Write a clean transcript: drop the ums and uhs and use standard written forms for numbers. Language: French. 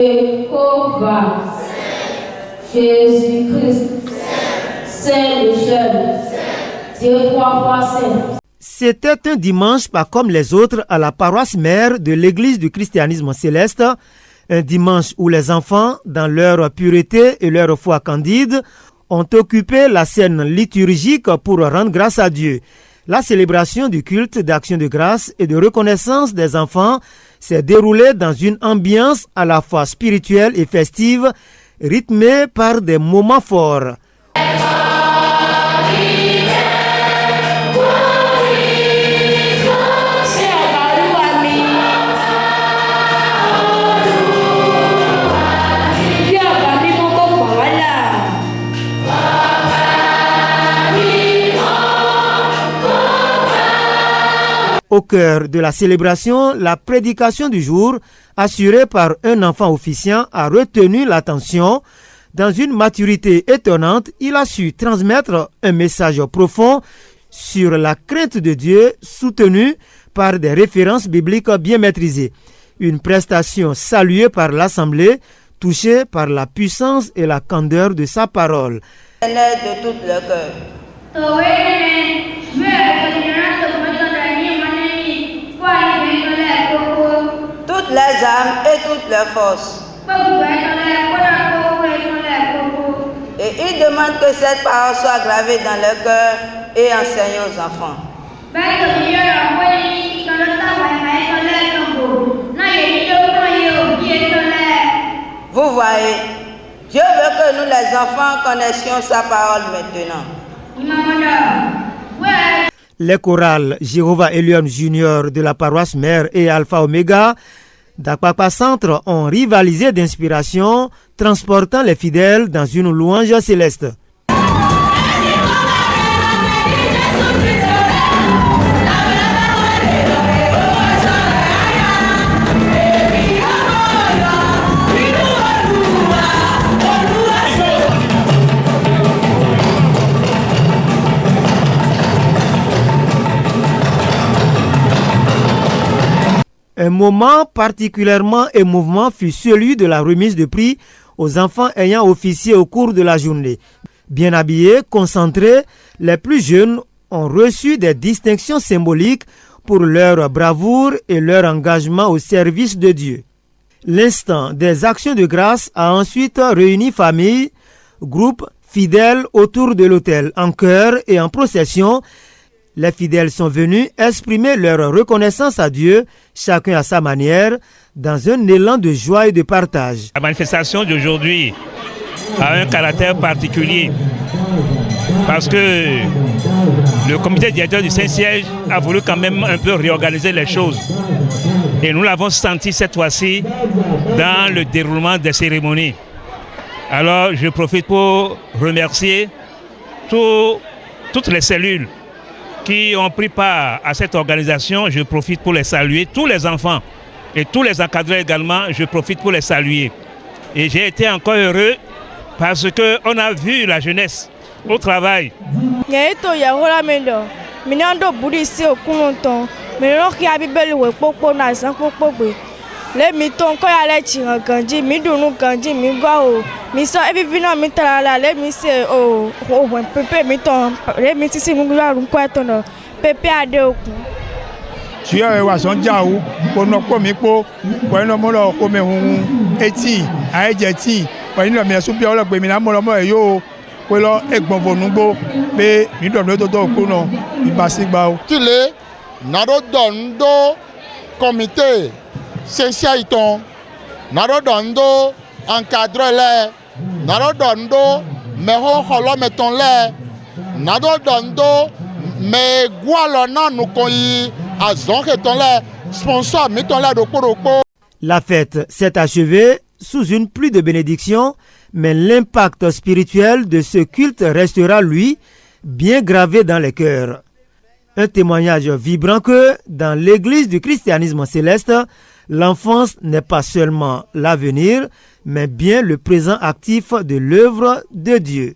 Jéhovah, Jésus-Christ, Saint Michel, Dieu trois fois saint. C'était un dimanche pas comme les autres à la paroisse mère de l'Église du christianisme céleste, un dimanche où les enfants, dans leur pureté et leur foi candide, ont occupé la scène liturgique pour rendre grâce à Dieu. La célébration du culte d'action de grâce et de reconnaissance des enfants s'est déroulée dans une ambiance à la fois spirituelle et festive, rythmée par des moments forts. Au cœur de la célébration, la prédication du jour, assurée par un enfant officiant, a retenu l'attention. Dans une maturité étonnante, il a su transmettre un message profond sur la crainte de Dieu, soutenu par des références bibliques bien maîtrisées. Une prestation saluée par l'Assemblée, touchée par la puissance et la candeur de sa parole. De tout le cœur. Toutes les âmes et toutes les forces. Et il demande que cette parole soit gravée dans le cœur et enseignée aux enfants. Vous voyez, Dieu veut que nous les enfants connaissions sa parole maintenant. Les chorales Jéhovah Elion Junior de la paroisse mère et Alpha Omega d'Akpakpa Centre ont rivalisé d'inspiration, transportant les fidèles dans une louange céleste. Un moment particulièrement émouvant fut celui de la remise de prix aux enfants ayant officié au cours de la journée. Bien habillés, concentrés, les plus jeunes ont reçu des distinctions symboliques pour leur bravoure et leur engagement au service de Dieu. L'instant des actions de grâce a ensuite réuni familles, groupes, fidèles autour de l'autel, en chœur et en procession. Les fidèles sont venus exprimer leur reconnaissance à Dieu, chacun à sa manière, dans un élan de joie et de partage. La manifestation d'aujourd'hui a un caractère particulier parce que le comité directeur du Saint-Siège a voulu quand même un peu réorganiser les choses. Et nous l'avons senti cette fois-ci dans le déroulement des cérémonies. Alors je profite pour remercier toutes les cellules qui ont pris part à cette organisation. Je profite pour les saluer, tous les enfants et tous les encadrés également, je profite pour les saluer. Et j'ai été encore heureux parce qu'on a vu la jeunesse au travail. Le miton ko ya le chinga ganji mi dunu ganji mi gwa o mi so ebi vina mi tarala le mi se o pepe miton le mi sisi mi gwa ru kwa to no pepe ade oku ti e wa son ja o ko no po mi po ko no mo lo ko me hun eti a je ti ko ni lo mi su bi o lo gbe mi na mo lo mo e yo ko lo egbon vonugbo pe ni do to ko no ibasigba o tile na do ndo comité Saint-Siège Narodondo encadre le Narodondo meho holo meton le Narodondo me gualo na nukoyi azon keton le sponsor meton le roko. La fête s'est achevée sous une pluie de bénédictions, mais l'impact spirituel de ce culte restera, lui, bien gravé dans les cœurs. Un témoignage vibrant que, dans l'église du christianisme céleste, l'enfance n'est pas seulement l'avenir, mais bien le présent actif de l'œuvre de Dieu.